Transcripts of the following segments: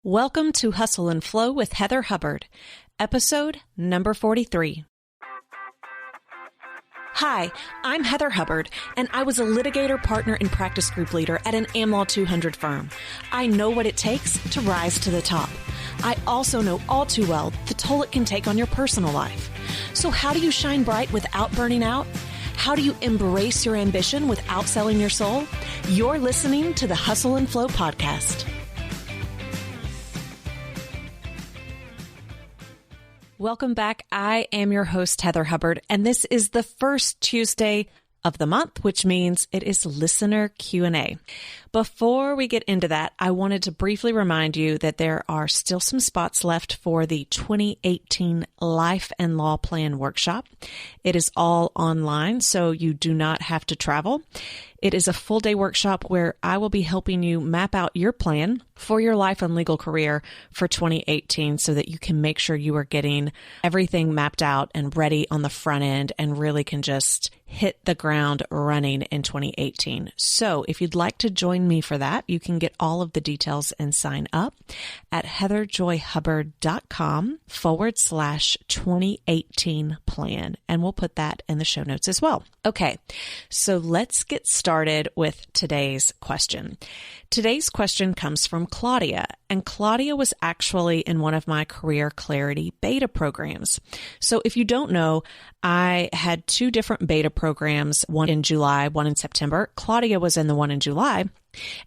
Welcome to Hustle and Flow with Heather Hubbard, episode number 43. Hi, I'm Heather Hubbard, and I was a litigator, partner, and practice group leader at an Am Law 200 firm. I know what it takes to rise to the top. I also know all too well the toll it can take on your personal life. So how do you shine bright without burning out? How do you embrace your ambition without selling your soul? You're listening to the Hustle and Flow podcast. Welcome back. I am your host, Heather Hubbard, and this is the first Tuesday of the month, which means it is Listener Q&A. Before we get into that, I wanted to briefly remind you that there are still some spots left for the 2018 Life and Law Plan Workshop. It is all online, so you do not have to travel. It is a full-day workshop where I will be helping you map out your plan for your life and legal career for 2018 so that you can make sure you are getting everything mapped out and ready on the front end and really can just hit the ground running in 2018. So if you'd like to join me for that, you can get all of the details and sign up at heatherjoyhubbard.com/2018 plan. And we'll put that in the show notes as well. Okay, so let's get started with today's question. Today's question comes from Claudia, and Claudia was actually in one of my Career Clarity beta programs. So if you don't know, I had two different beta programs, one in July, one in September. Claudia was in the one in July,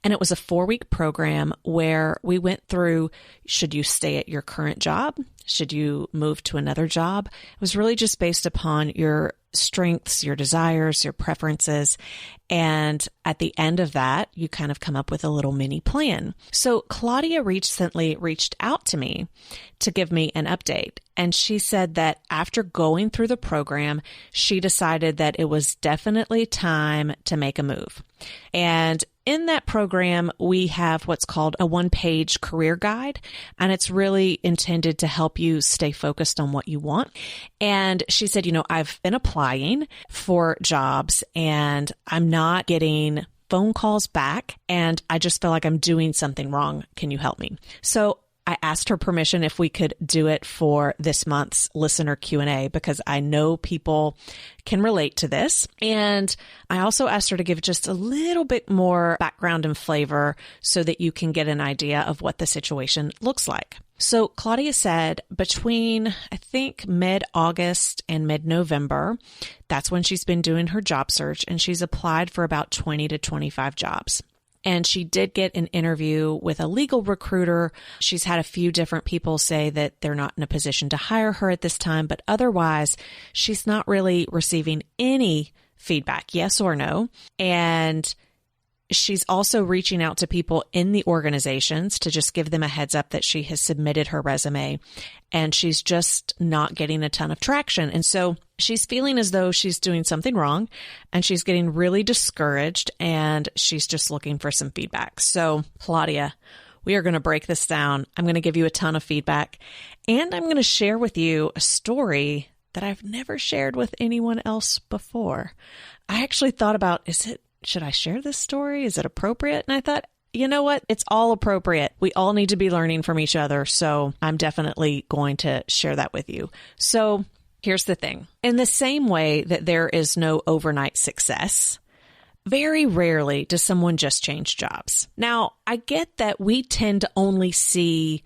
and it was a 4-week program where we went through, should you stay at your current job? Should you move to another job? It was really just based upon your strengths, your desires, your preferences. And at the end of that, you kind of come up with a little mini plan. So Claudia recently reached out to me to give me an update. And she said that after going through the program, she decided that it was definitely time to make a move. And in that program, we have what's called a 1-page career guide, and it's really intended to help you stay focused on what you want. And she said, I've been applying for jobs and I'm not getting phone calls back, and I just feel like I'm doing something wrong. Can you help me? So I asked her permission if we could do it for this month's Listener Q&A because I know people can relate to this. And I also asked her to give just a little bit more background and flavor so that you can get an idea of what the situation looks like. So Claudia said between, I think, mid-August and mid-November, that's when she's been doing her job search, and she's applied for about 20 to 25 jobs. And she did get an interview with a legal recruiter. She's had a few different people say that they're not in a position to hire her at this time, but otherwise, she's not really receiving any feedback, yes or no. And she's also reaching out to people in the organizations to just give them a heads up that she has submitted her resume, and she's just not getting a ton of traction. And so she's feeling as though she's doing something wrong, and she's getting really discouraged, and she's just looking for some feedback. So Claudia, we are going to break this down. I'm going to give you a ton of feedback, and I'm going to share with you a story that I've never shared with anyone else before. I actually thought about, should I share this story? Is it appropriate? And I thought, you know what? It's all appropriate. We all need to be learning from each other. So I'm definitely going to share that with you. So here's the thing. In the same way that there is no overnight success, very rarely does someone just change jobs. Now, I get that we tend to only see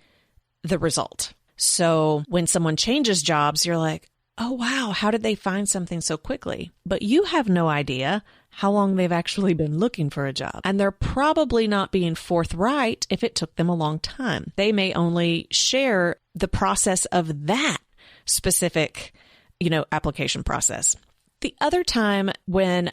the result. So when someone changes jobs, you're like, oh, wow, how did they find something so quickly? But you have no idea how long they've actually been looking for a job. And they're probably not being forthright if it took them a long time. They may only share the process of that specific, application process. The other time when,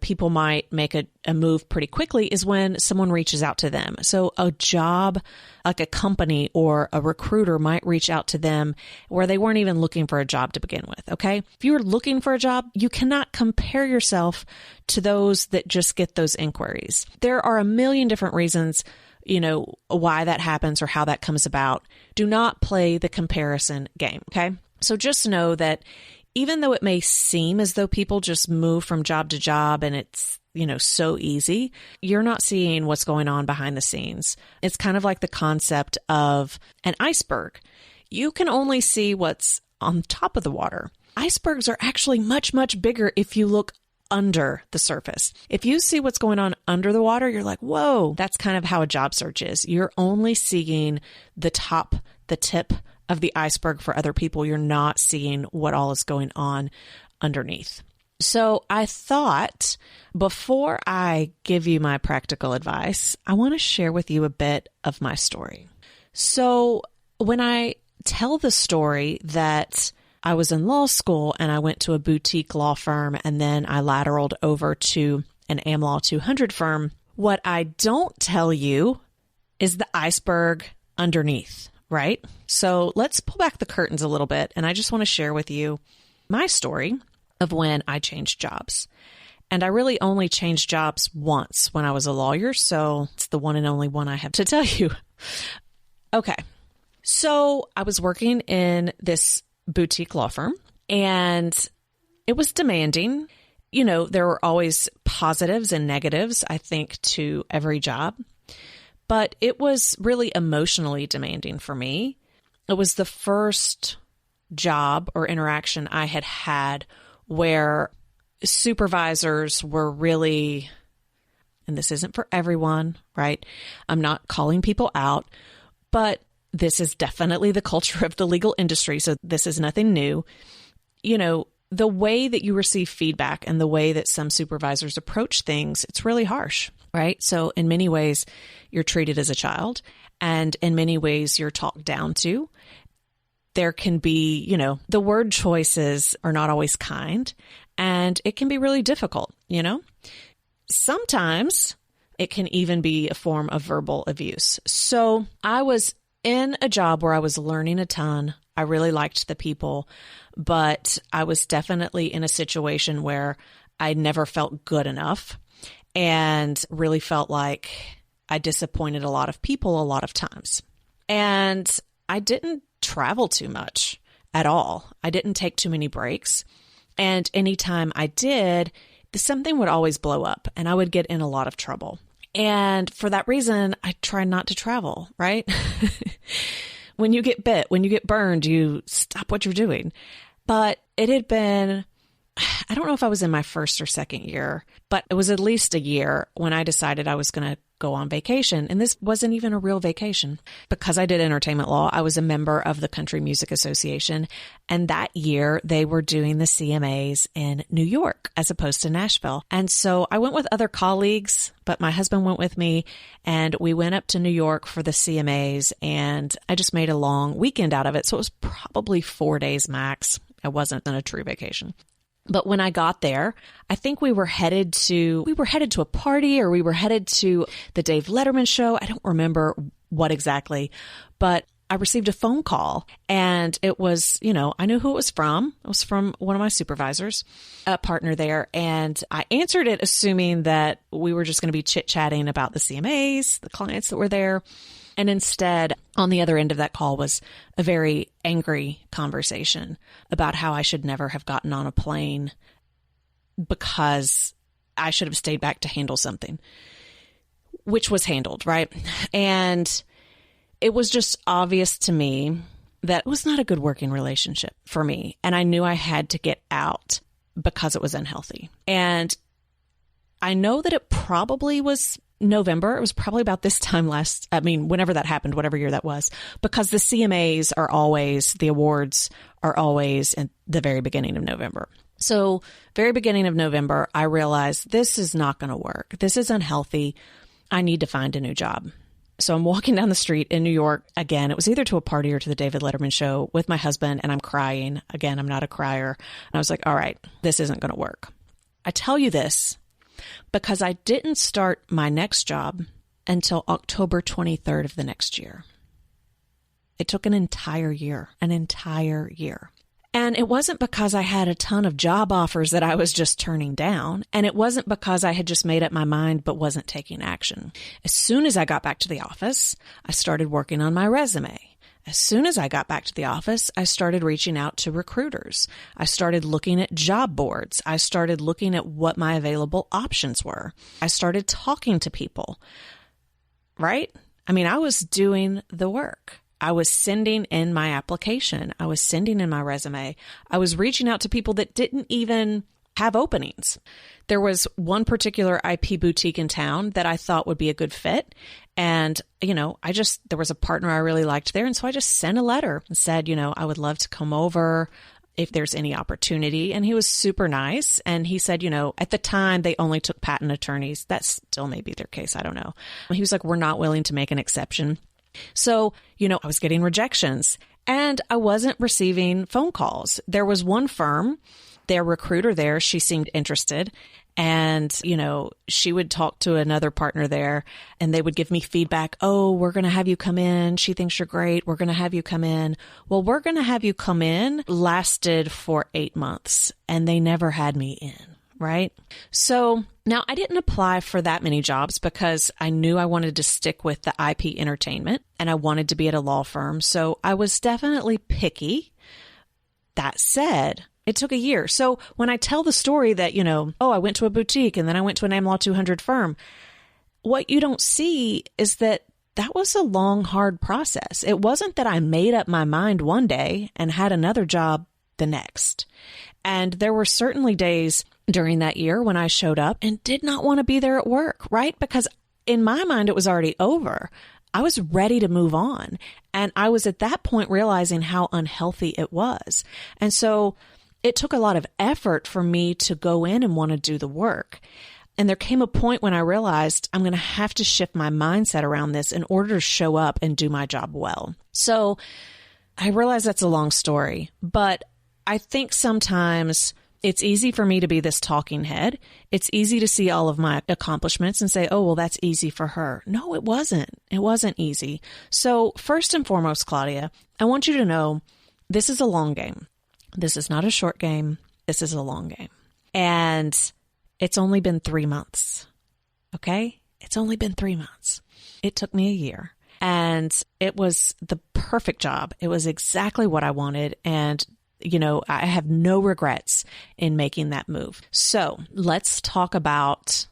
people might make a move pretty quickly is when someone reaches out to them. So a job, like a company or a recruiter might reach out to them where they weren't even looking for a job to begin with, okay? If you're looking for a job, you cannot compare yourself to those that just get those inquiries. There are a million different reasons, why that happens or how that comes about. Do not play the comparison game, okay? So just know that even though it may seem as though people just move from job to job and it's, so easy, you're not seeing what's going on behind the scenes. It's kind of like the concept of an iceberg. You can only see what's on top of the water. Icebergs are actually much, much bigger if you look under the surface. If you see what's going on under the water, you're like, whoa, that's kind of how a job search is. You're only seeing the tip of the iceberg for other people. You're not seeing what all is going on underneath. So I thought before I give you my practical advice, I want to share with you a bit of my story. So when I tell the story that I was in law school and I went to a boutique law firm and then I lateraled over to an AmLaw 200 firm, what I don't tell you is the iceberg underneath, right? So let's pull back the curtains a little bit, and I just want to share with you my story of when I changed jobs. And I really only changed jobs once when I was a lawyer, so it's the one and only one I have to tell you. Okay. So I was working in this boutique law firm, and it was demanding. There were always positives and negatives, I think, to every job, but it was really emotionally demanding for me. It was the first job or interaction I had had where supervisors were really, and this isn't for everyone, right? I'm not calling people out, but this is definitely the culture of the legal industry, so this is nothing new. The way that you receive feedback and the way that some supervisors approach things, it's really harsh, right? So in many ways, you're treated as a child, and in many ways, you're talked down to. There can be, the word choices are not always kind, and it can be really difficult, Sometimes it can even be a form of verbal abuse. So I was in a job where I was learning a ton. I really liked the people, but I was definitely in a situation where I never felt good enough and really felt like I disappointed a lot of people a lot of times. And I didn't travel too much at all. I didn't take too many breaks. And anytime I did, something would always blow up and I would get in a lot of trouble. And for that reason, I try not to travel, right? When you get bit, when you get burned, you stop what you're doing. But it had been, I don't know if I was in my first or second year, but it was at least a year when I decided I was going to go on vacation. And this wasn't even a real vacation. Because I did entertainment law, I was a member of the Country Music Association. And that year they were doing the CMAs in New York as opposed to Nashville. And so I went with other colleagues, but my husband went with me and we went up to New York for the CMAs, and I just made a long weekend out of it. So it was probably 4 days max. It wasn't a true vacation. But when I got there, I think we were headed to a party, or we were headed to the Dave Letterman show. I don't remember what exactly, but I received a phone call, and it was, I knew who it was from. It was from one of my supervisors, a partner there. And I answered it assuming that we were just going to be chit-chatting about the CMAs, the clients that were there. And instead, on the other end of that call was a very angry conversation about how I should never have gotten on a plane because I should have stayed back to handle something, which was handled, right? And it was just obvious to me that it was not a good working relationship for me. And I knew I had to get out because it was unhealthy. And I know that it probably was November. It was probably about this time whenever that happened, whatever year that was, because the CMAs the awards are always in the very beginning of November. So very beginning of November, I realized this is not going to work. This is unhealthy. I need to find a new job. So I'm walking down the street in New York. Again, it was either to a party or to the David Letterman show with my husband, and I'm crying. Again, I'm not a crier. And I was like, all right, this isn't going to work. I tell you this because I didn't start my next job until October 23rd of the next year. It took an entire year. And it wasn't because I had a ton of job offers that I was just turning down. And it wasn't because I had just made up my mind but wasn't taking action. As soon as I got back to the office, I started working on my resume. As soon as I got back to the office, I started reaching out to recruiters. I started looking at job boards. I started looking at what my available options were. I started talking to people, right? I mean, I was doing the work. I was sending in my application. I was sending in my resume. I was reaching out to people that didn't even have openings. There was one particular IP boutique in town that I thought would be a good fit. And, there was a partner I really liked there. And so I just sent a letter and said, I would love to come over if there's any opportunity. And he was super nice. And he said, at the time they only took patent attorneys. That still may be their case. I don't know. He was like, we're not willing to make an exception. So, I was getting rejections and I wasn't receiving phone calls. There was one firm, their recruiter there, she seemed interested. And, she would talk to another partner there and they would give me feedback. Oh, we're going to have you come in. She thinks you're great. We're going to have you come in. Well, we're going to have you come in lasted for 8 months and they never had me in. Right? So now I didn't apply for that many jobs because I knew I wanted to stick with the IP entertainment and I wanted to be at a law firm. So I was definitely picky. That said, it took a year. So when I tell the story that, I went to a boutique and then I went to an Am Law 200 firm, what you don't see is that was a long, hard process. It wasn't that I made up my mind one day and had another job the next. And there were certainly days during that year when I showed up and did not want to be there at work, right? Because in my mind, it was already over. I was ready to move on. And I was at that point realizing how unhealthy it was. And so it took a lot of effort for me to go in and want to do the work. And there came a point when I realized I'm going to have to shift my mindset around this in order to show up and do my job well. So I realize that's a long story, but I think sometimes it's easy for me to be this talking head. It's easy to see all of my accomplishments and say, oh, well, that's easy for her. No, it wasn't. It wasn't easy. So first and foremost, Claudia, I want you to know this is a long game. This is not a short game. This is a long game. And it's only been 3 months. Okay? It's only been 3 months. It took me a year. And it was the perfect job. It was exactly what I wanted. And I have no regrets in making that move. So let's talk about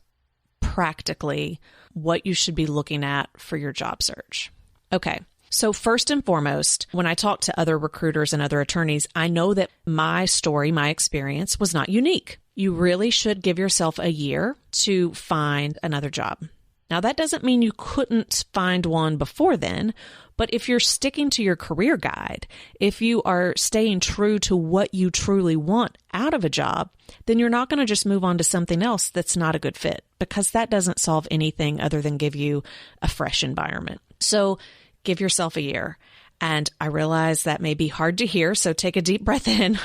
practically what you should be looking at for your job search. Okay. So first and foremost, when I talk to other recruiters and other attorneys, I know that my story, my experience was not unique. You really should give yourself a year to find another job. Now, that doesn't mean you couldn't find one before then, but if you're sticking to your career guide, if you are staying true to what you truly want out of a job, then you're not going to just move on to something else that's not a good fit, because that doesn't solve anything other than give you a fresh environment. So give yourself a year. And I realize that may be hard to hear, so take a deep breath in.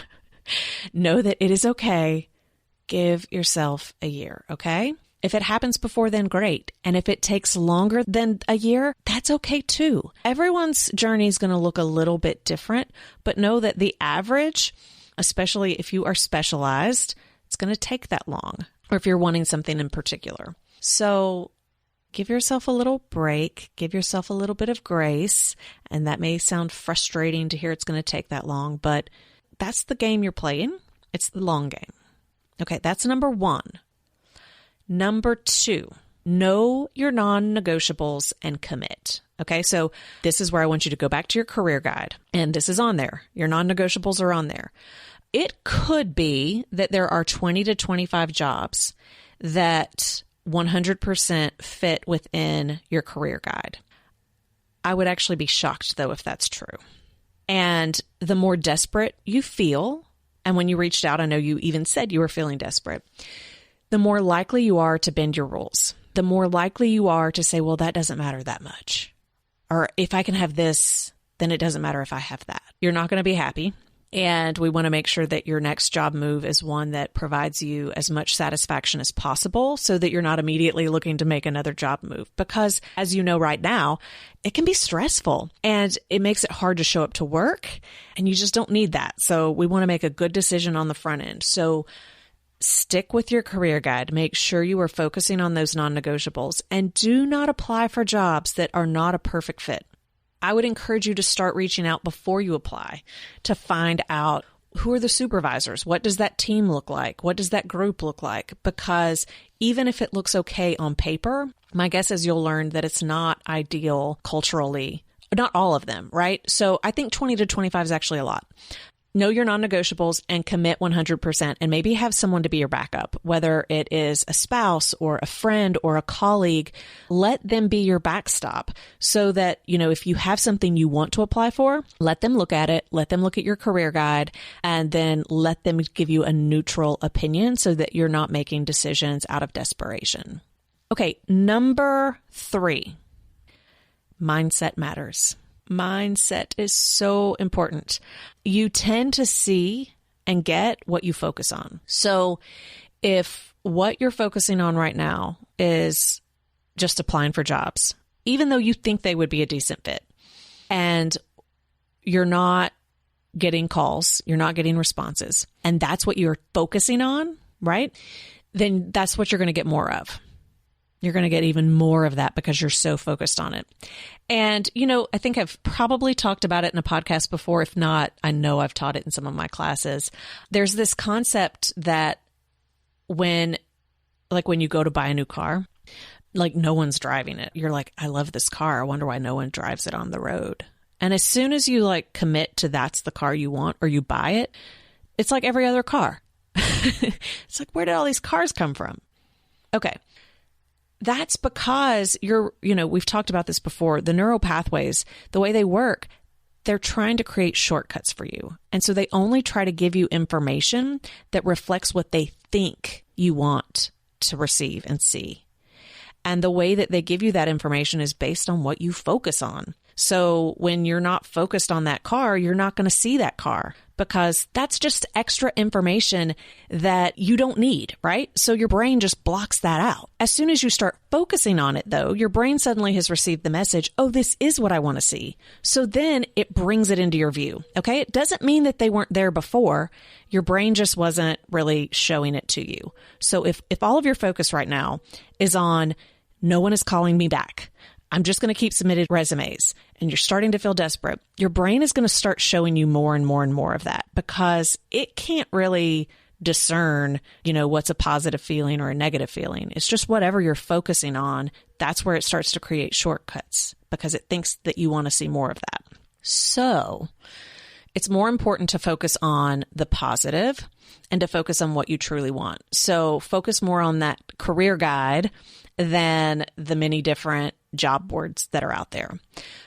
Know that it is okay. Give yourself a year, okay? If it happens before then, great. And if it takes longer than a year, that's okay too. Everyone's journey is going to look a little bit different, but know that the average, especially if you are specialized, it's going to take that long, or if you're wanting something in particular. So give yourself a little break, give yourself a little bit of grace. And that may sound frustrating to hear it's going to take that long, but that's the game you're playing. It's the long game. Okay, that's number one. Number two, know your non-negotiables and commit. Okay, so this is where I want you to go back to your career guide, and this is on there. Your non-negotiables are on there. It could be that there are 20 to 25 jobs that 100% fit within your career guide. I would actually be shocked, though, if that's true. And the more desperate you feel, and when you reached out, I know you even said you were feeling desperate, the more likely you are to bend your rules. The more likely you are to say, well, that doesn't matter that much. Or if I can have this, then it doesn't matter if I have that. You're not going to be happy. And we want to make sure that your next job move is one that provides you as much satisfaction as possible so that you're not immediately looking to make another job move. Because as you know right now, it can be stressful and it makes it hard to show up to work, and you just don't need that. So we want to make a good decision on the front end. So stick with your career guide. Make sure you are focusing on those non-negotiables, and do not apply for jobs that are not a perfect fit. I would encourage you to start reaching out before you apply to find out who are the supervisors? What does that team look like? What does that group look like? Because even if it looks okay on paper, my guess is you'll learn that it's not ideal culturally. Not all of them, right? So I think 20 to 25 is actually a lot. Know your non-negotiables and commit 100%, and maybe have someone to be your backup, whether it is a spouse or a friend or a colleague. Let them be your backstop so that, if you have something you want to apply for, let them look at it, let them look at your career guide, and then let them give you a neutral opinion so that you're not making decisions out of desperation. Okay, number 3, mindset matters. Mindset is so important. You tend to see and get what you focus on. So if what you're focusing on right now is just applying for jobs, even though you think they would be a decent fit, and you're not getting calls, you're not getting responses, and that's what you're focusing on, right? Then that's what you're going to get more of. You're going to get even more of that because you're so focused on it. And, I think I've probably talked about it in a podcast before. If not, I know I've taught it in some of my classes. There's this concept that when you go to buy a new car, no one's driving it. You're like, I love this car. I wonder why no one drives it on the road. And as soon as you commit to that's the car you want, or you buy it, it's like every other car. It's like, where did all these cars come from? Okay. That's because we've talked about this before, the neural pathways, the way they work, they're trying to create shortcuts for you. And so they only try to give you information that reflects what they think you want to receive and see. And the way that they give you that information is based on what you focus on. So when you're not focused on that car, you're not going to see that car, because that's just extra information that you don't need, right? So your brain just blocks that out. As soon as you start focusing on it, though, your brain suddenly has received the message, oh, this is what I want to see. So then it brings it into your view, okay? It doesn't mean that they weren't there before. Your brain just wasn't really showing it to you. So if all of your focus right now is on, no one is calling me back, I'm just going to keep submitting resumes, and you're starting to feel desperate, your brain is going to start showing you more and more and more of that, because it can't really discern, what's a positive feeling or a negative feeling. It's just whatever you're focusing on. That's where it starts to create shortcuts, because it thinks that you want to see more of that. So it's more important to focus on the positive and to focus on what you truly want. So focus more on that career guide than the many different job boards that are out there.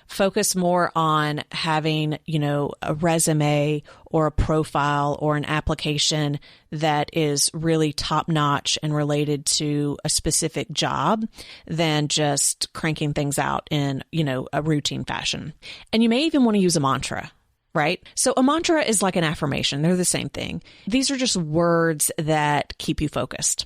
Focus more on having, a resume or a profile or an application that is really top notch and related to a specific job than just cranking things out in, a routine fashion. And you may even want to use a mantra. Right? So a mantra is like an affirmation. They're the same thing. These are just words that keep you focused.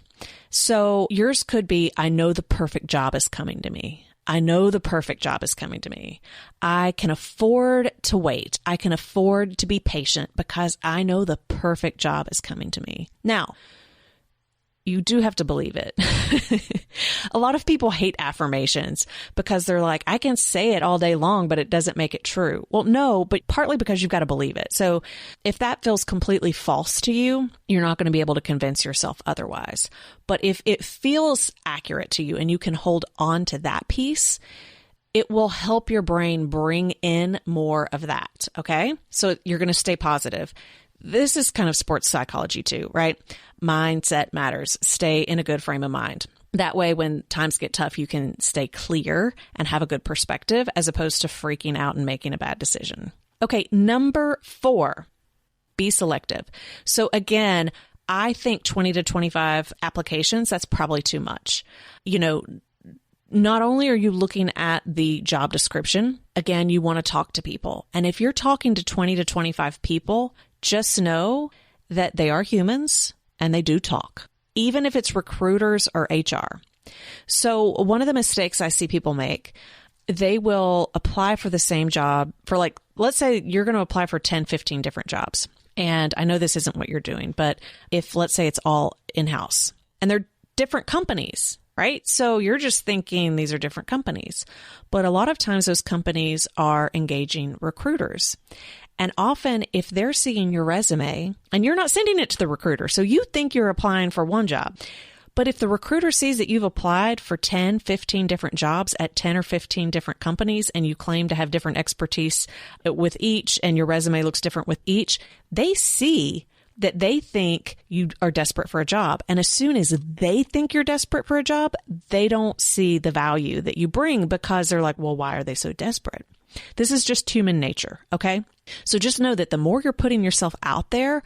So yours could be, I know the perfect job is coming to me. I know the perfect job is coming to me. I can afford to wait. I can afford to be patient because I know the perfect job is coming to me. Now, you do have to believe it. A lot of people hate affirmations because they're like, I can say it all day long, but it doesn't make it true. Well, no, but partly because you've got to believe it. So if that feels completely false to you, you're not going to be able to convince yourself otherwise. But if it feels accurate to you and you can hold on to that piece, it will help your brain bring in more of that. Okay. So you're going to stay positive. This is kind of sports psychology too, right? Mindset matters. Stay in a good frame of mind. That way, when times get tough, you can stay clear and have a good perspective as opposed to freaking out and making a bad decision. Okay, number 4, be selective. So again, I think 20 to 25 applications, that's probably too much. Not only are you looking at the job description, again, you want to talk to people. And if you're talking to 20 to 25 people, just know that they are humans and they do talk, even if it's recruiters or HR. So one of the mistakes I see people make, they will apply for the same job for let's say you're going to apply for 10, 15 different jobs. And I know this isn't what you're doing, but if let's say it's all in-house and they're different companies, right? So you're just thinking these are different companies. But a lot of times those companies are engaging recruiters. And often if they're seeing your resume and you're not sending it to the recruiter, so you think you're applying for one job, but if the recruiter sees that you've applied for 10, 15 different jobs at 10 or 15 different companies and you claim to have different expertise with each and your resume looks different with each, they see that they think you are desperate for a job. And as soon as they think you're desperate for a job, they don't see the value that you bring because they're like, well, why are they so desperate? This is just human nature, okay? So just know that the more you're putting yourself out there,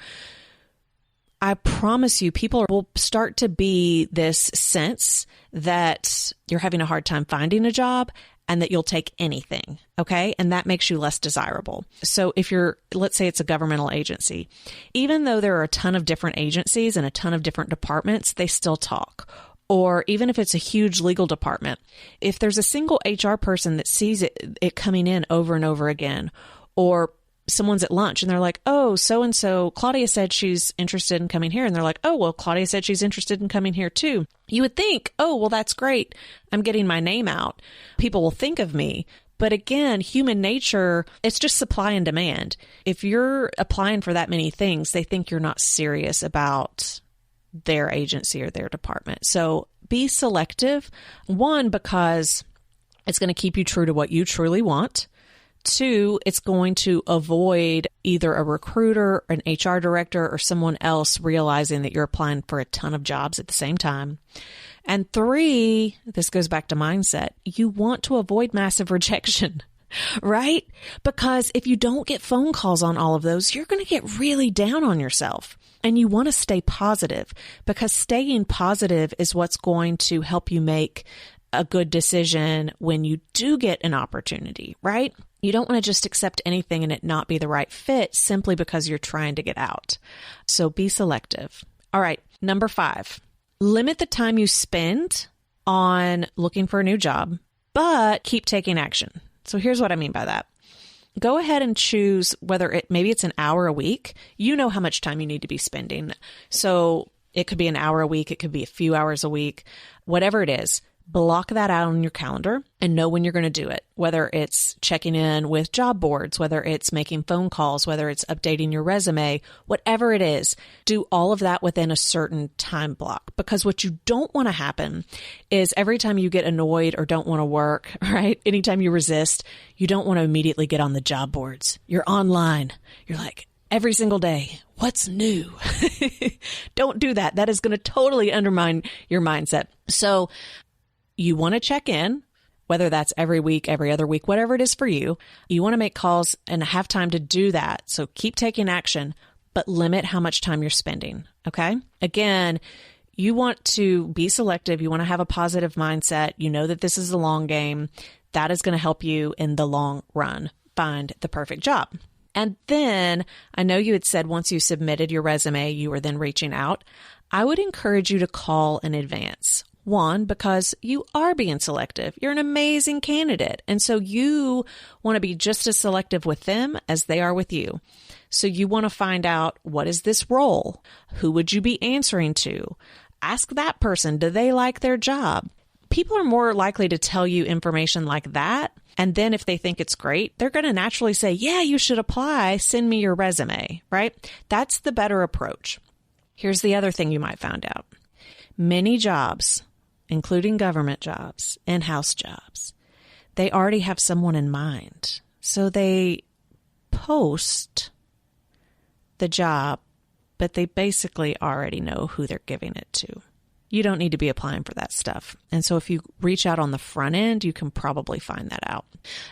I promise you, people will start to be this sense that you're having a hard time finding a job and that you'll take anything, okay? And that makes you less desirable. So if let's say it's a governmental agency, even though there are a ton of different agencies and a ton of different departments, they still talk. Or even if it's a huge legal department, if there's a single HR person that sees it coming in over and over again, or someone's at lunch and they're like, oh, so-and-so, Claudia said she's interested in coming here. And they're like, oh, well, Claudia said she's interested in coming here too. You would think, oh, well, that's great. I'm getting my name out. People will think of me. But again, human nature, it's just supply and demand. If you're applying for that many things, they think you're not serious about their agency or their department. So be selective. One, because it's going to keep you true to what you truly want. Two, it's going to avoid either a recruiter, an HR director, or someone else realizing that you're applying for a ton of jobs at the same time. And three, this goes back to mindset. You want to avoid massive rejection, right? Because if you don't get phone calls on all of those, you're going to get really down on yourself. And you want to stay positive because staying positive is what's going to help you make a good decision when you do get an opportunity, right? You don't want to just accept anything and it not be the right fit simply because you're trying to get out. So be selective. All right. Number 5, limit the time you spend on looking for a new job, but keep taking action. So here's what I mean by that. Go ahead and choose maybe it's an hour a week. You know how much time you need to be spending. So it could be an hour a week. It could be a few hours a week, whatever it is. Block that out on your calendar and know when you're going to do it, whether it's checking in with job boards, whether it's making phone calls, whether it's updating your resume, whatever it is, do all of that within a certain time block. Because what you don't want to happen is every time you get annoyed or don't want to work, right? Anytime you resist, you don't want to immediately get on the job boards. You're online. You're like, every single day, what's new? Don't do that. That is going to totally undermine your mindset. So you want to check in, whether that's every week, every other week, whatever it is for you. You want to make calls and have time to do that. So keep taking action, but limit how much time you're spending. Okay. Again, you want to be selective. You want to have a positive mindset. You know that this is a long game. That is going to help you in the long run find the perfect job. And then I know you had said once you submitted your resume, you were then reaching out. I would encourage you to call in advance. One, because you are being selective. You're an amazing candidate. And so you want to be just as selective with them as they are with you. So you want to find out, what is this role? Who would you be answering to? Ask that person, do they like their job? People are more likely to tell you information like that. And then if they think it's great, they're going to naturally say, yeah, you should apply. Send me your resume, right? That's the better approach. Here's the other thing you might find out. Many jobs, including government jobs, in-house jobs, they already have someone in mind. So they post the job, but they basically already know who they're giving it to. You don't need to be applying for that stuff. And so if you reach out on the front end, you can probably find that out.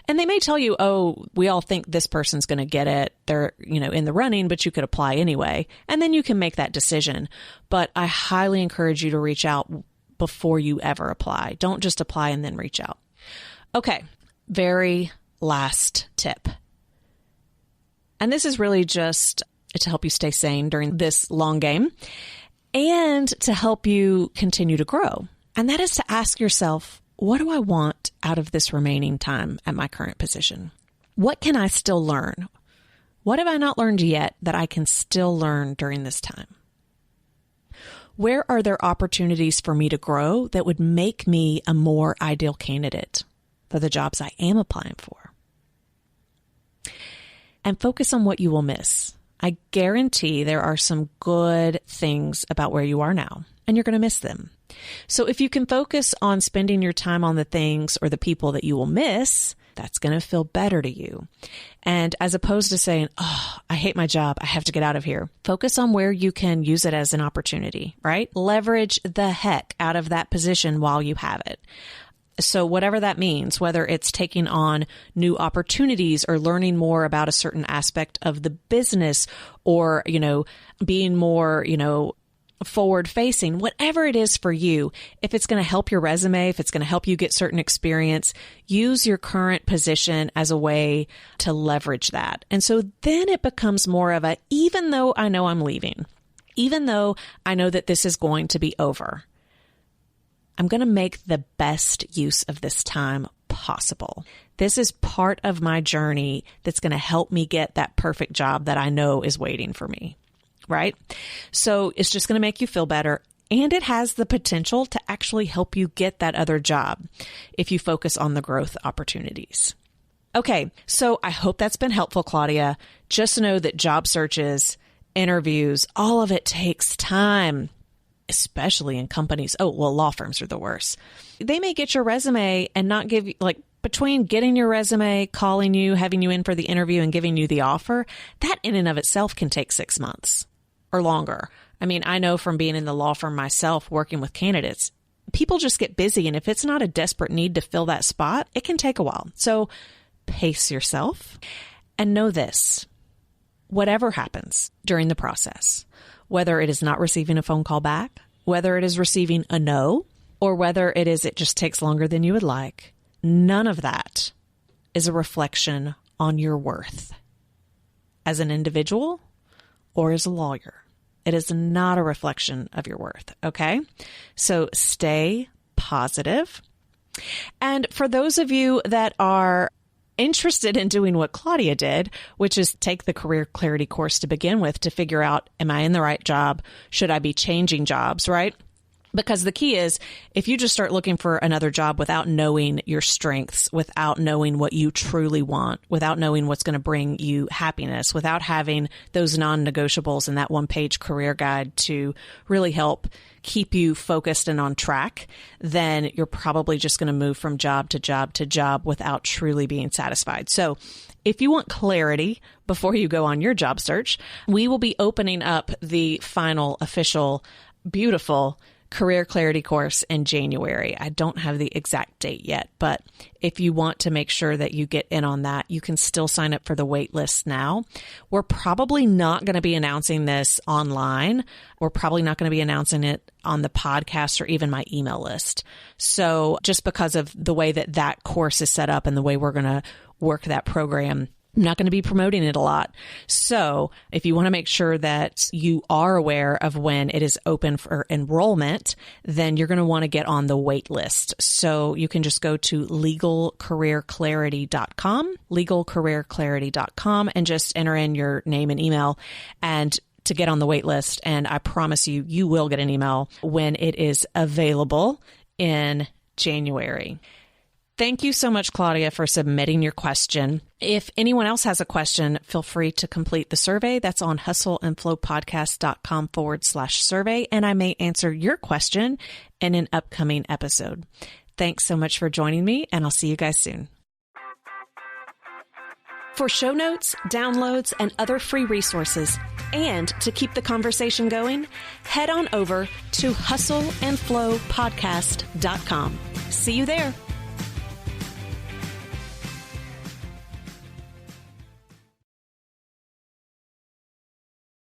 And they may tell you, oh, we all think this person's going to get it. They're, in the running, but you could apply anyway. And then you can make that decision. But I highly encourage you to reach out before you ever apply. Don't just apply and then reach out. Okay. Very last tip. And this is really just to help you stay sane during this long game and to help you continue to grow. And that is to ask yourself, what do I want out of this remaining time at my current position? What can I still learn? What have I not learned yet that I can still learn during this time? Where are there opportunities for me to grow that would make me a more ideal candidate for the jobs I am applying for? And focus on what you will miss. I guarantee there are some good things about where you are now, and you're going to miss them. So if you can focus on spending your time on the things or the people that you will miss, that's going to feel better to you. And as opposed to saying, oh, I hate my job, I have to get out of here, focus on where you can use it as an opportunity, right? Leverage the heck out of that position while you have it. So whatever that means, whether it's taking on new opportunities or learning more about a certain aspect of the business or, being more, forward facing, whatever it is for you, if it's going to help your resume, if it's going to help you get certain experience, use your current position as a way to leverage that. And so then it becomes more of a, even though I know I'm leaving, even though I know that this is going to be over, I'm going to make the best use of this time possible. This is part of my journey that's going to help me get that perfect job that I know is waiting for me. Right? So it's just going to make you feel better. And it has the potential to actually help you get that other job if you focus on the growth opportunities. Okay. So I hope that's been helpful, Claudia. Just know that job searches, interviews, all of it takes time, especially in companies. Oh, well, law firms are the worst. They may get your resume and not give you, between getting your resume, calling you, having you in for the interview and giving you the offer, that in and of itself can take 6 months. Or longer. I mean, I know from being in the law firm myself, working with candidates, people just get busy. And if it's not a desperate need to fill that spot, it can take a while. So pace yourself and know this, whatever happens during the process, whether it is not receiving a phone call back, whether it is receiving a no, or whether it just takes longer than you would like, none of that is a reflection on your worth as an individual or as a lawyer. It is not a reflection of your worth, okay? So stay positive. And for those of you that are interested in doing what Claudia did, which is take the career clarity course to begin with to figure out, am I in the right job? Should I be changing jobs, right? Because the key is, if you just start looking for another job without knowing your strengths, without knowing what you truly want, without knowing what's going to bring you happiness, without having those non-negotiables in that one-page career guide to really help keep you focused and on track, then you're probably just going to move from job to job to job without truly being satisfied. So if you want clarity before you go on your job search, we will be opening up the final official, beautiful Career Clarity course in January. I don't have the exact date yet, but if you want to make sure that you get in on that, you can still sign up for the wait list now. We're probably not going to be announcing this online. We're probably not going to be announcing it on the podcast or even my email list. So just because of the way that that course is set up and the way we're going to work that program, I'm not going to be promoting it a lot. So if you want to make sure that you are aware of when it is open for enrollment, then you're going to want to get on the wait list. So you can just go to legalcareerclarity.com, and just enter in your name and email and to get on the wait list. And I promise you, you will get an email when it is available in January. Thank you so much, Claudia, for submitting your question. If anyone else has a question, feel free to complete the survey. That's on hustleandflowpodcast.com/survey, and I may answer your question in an upcoming episode. Thanks so much for joining me, and I'll see you guys soon. For show notes, downloads, and other free resources, and to keep the conversation going, head on over to hustleandflowpodcast.com. See you there.